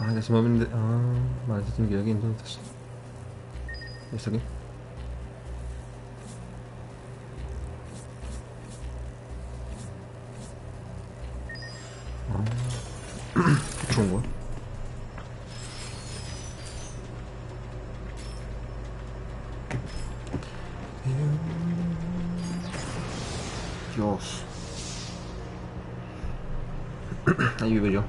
Ah, ya se mueven de... Ah, vale, esto tiene que ir aquí entonces. ¿Esto aquí? Qué chungo, ¿eh? Dios. Ahí vivo yo.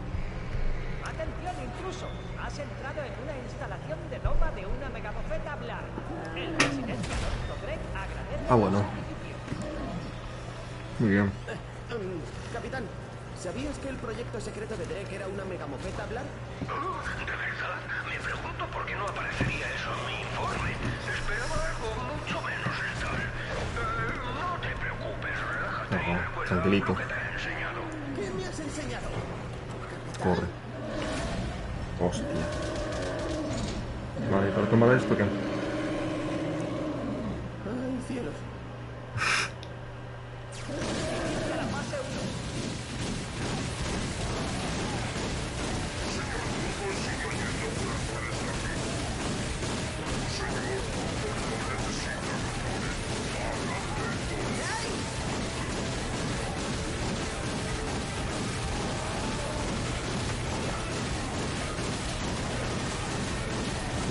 ¡Atención, intruso! Has entrado en una instalación de Nova de una megabofeta Blar. El presidente Dr. Greg agradece Ah, bueno. tu sacrificio. Muy bien. Capitán, ¿sabías que el proyecto secreto de Drake era una megamofeta Blar? ¿De verdad? Me pregunto por qué no aparecería eso en mi informe. Esperaba algo mucho menos letal. No te preocupes, relájate y Ajá, recuerda tranquilito. lo que te he enseñado. ¿Qué me has enseñado? Corre. Hostia. Vale, para tomar esto, ¿qué? Ay, cielos. Inicia la fase 1.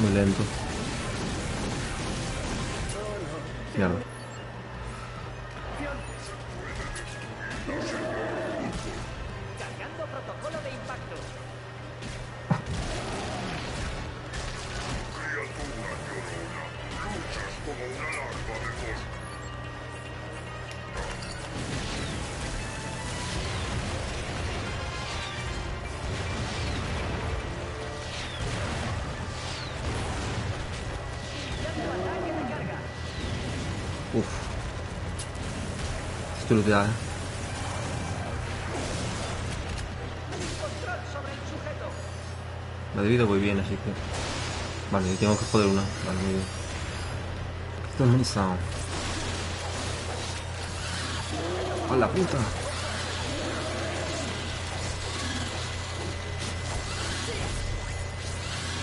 Muy lento. Mierda. Cargando protocolo de impacto. Iniciando ataque de carga. Uf. Estoy looteado, Control sobre el sujeto. La de vida voy bien, así que... Vale, tengo que joder una. Vale, muy bien. Esto es munición. ¡A la puta!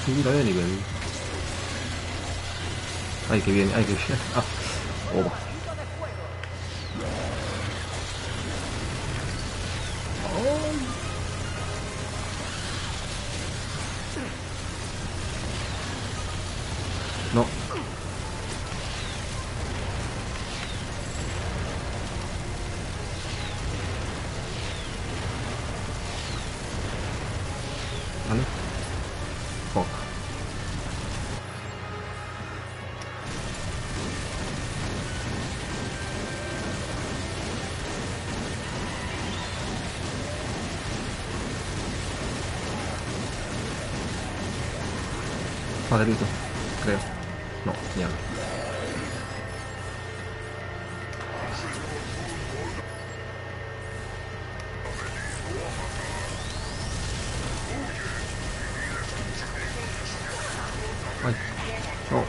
Subida de nivel. Ay, que bien, ay, que bien. Ah, oba. Hito de fuego. No. Vale. Fuck. Padrito, creo. No, mierda. Ay, no.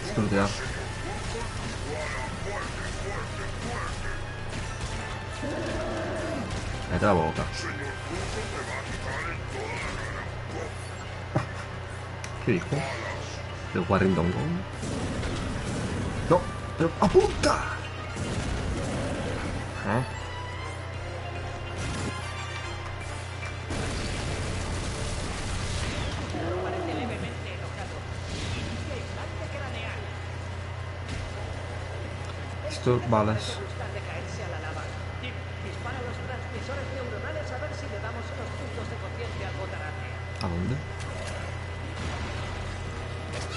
Estoy looteado. Cállate la boca. ¿Qué dijo? ¿El guarrindongo? No, pero apunta. ¿Ah? Parece levemente enojado. Inicia implante craneal. Esto, balas. Gusta de caerse a la lava. Tim, dispara los transmisores neuronales a ver si le damos unos puntos de conciencia al botarate. ¿A dónde?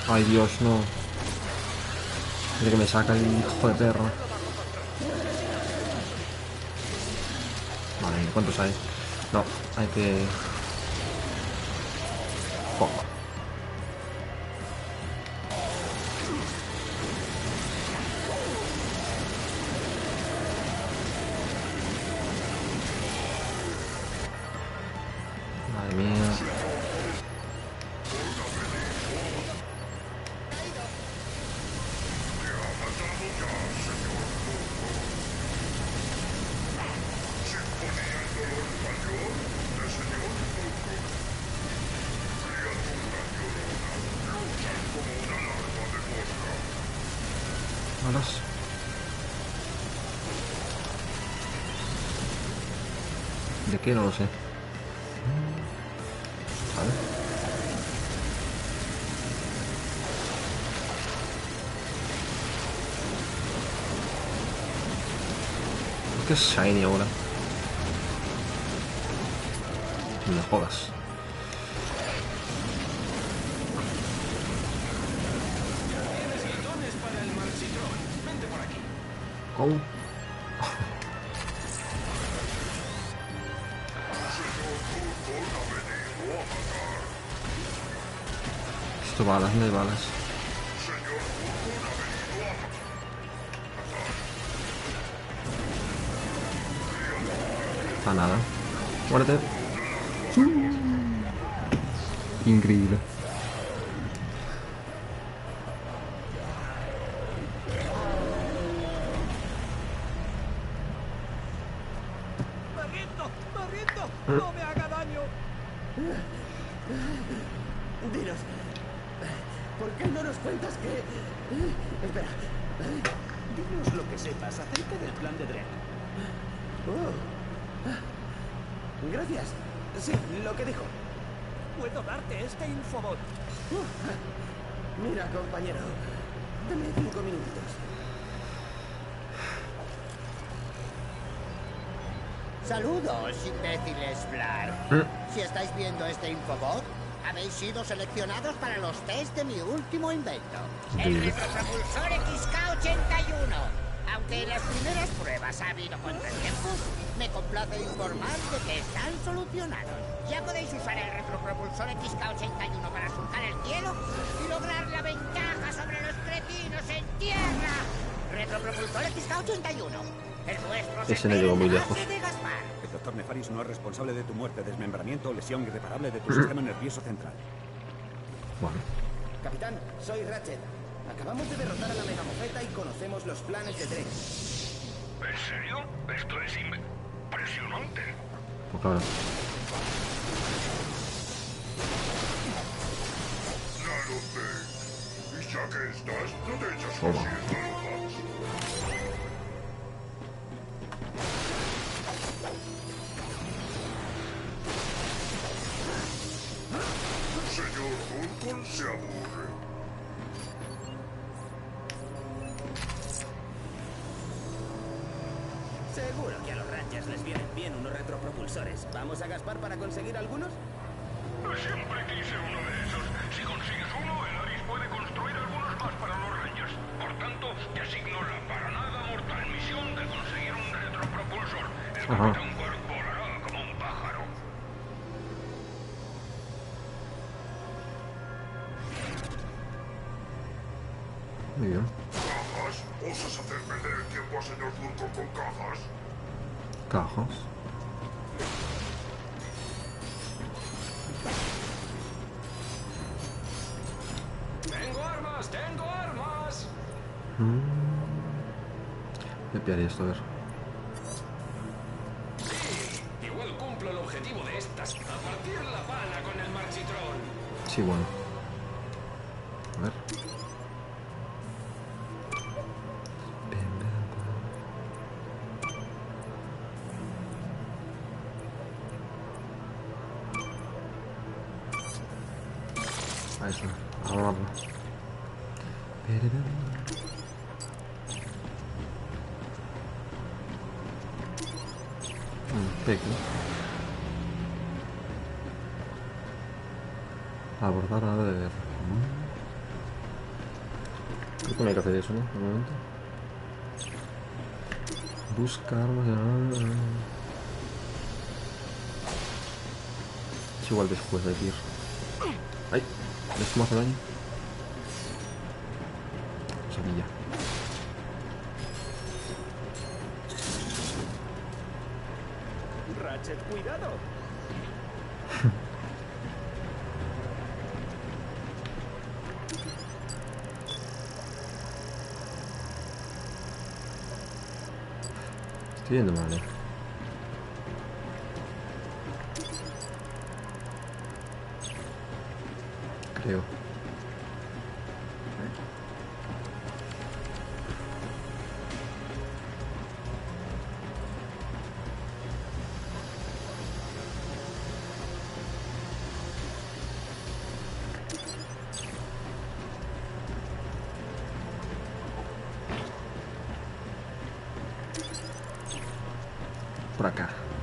Ay, Dios, no. Mira que me saca el hijo de perro. Vale, ¿cuántos hay? No, hay que... Fuck. Madre mía. Balas. ¿De qué? No lo sé. Vale. ¿Por qué es shiny ahora? No me jodas. ¿Cómo? Esto balas, no hay balas. Para nada. Muérete. Increíble. ¡Me rindo! ¡No me haga daño! Dinos, ¿por qué no nos cuentas que... Espera. Dinos lo que sepas acerca del plan de Drake. Gracias. Sí, lo que dijo. Puedo darte este infobot. Mira, compañero, dame 5 minutitos. Saludos, imbéciles Blar. Si estáis viendo este infobot, habéis sido seleccionados para los test de mi último invento, el retropropulsor XK81. Aunque en las primeras pruebas ha habido contratiempos, me complace informar de que están solucionados. Ya podéis usar el retropropulsor XK81 para surcar el cielo y lograr la ventaja sobre los cretinos en tierra. Retropropulsor XK81. El nuestro se Ese no llegó muy lejos. de Gaspar. El doctor Nefaris no es responsable de tu muerte, desmembramiento o lesión irreparable de tu sistema nervioso central. Bueno. Capitán, soy Ratchet. Acabamos de derrotar a la megamofeta y conocemos los planes de Drake. ¿En serio? Esto es impresionante. Pues claro. Ya lo sé. Y ya que estás, no te echas Toma. cositas locas. Señor Vulcan se aburre. Seguro que a los Rangers les vienen bien unos retropropulsores. ¿Vamos a Gaspar para conseguir algunos? Siempre quise uno de esos. Si consigues uno, el Aris puede construir algunos más para los Rangers. Por tanto, te asigno la para nada mortal misión de conseguir un retropropulsor. El Capitán Kirk volará como un pájaro. Muy bien. ¿Cajas? ¿Osas hacer perder el tiempo a señor Vulcan con cajas? Cajas. ¡Tengo armas! ¡Tengo armas! Me pillaría esto, a ver. Igual cumplo el objetivo de estas. A partir la pana con el marchitrón. Sí, bueno. A ver. A eso, a agarrarlo. Perfecto. Abordar nada de guerra. Creo que no hay que hacer eso, ¿no? De momento. Busca armas. Es igual después de ir. ¡Ay! ¿Esto me hace daño? Sabía. Ratchet, cuidado. Estoy yendo mal, eh. Creo. por acá.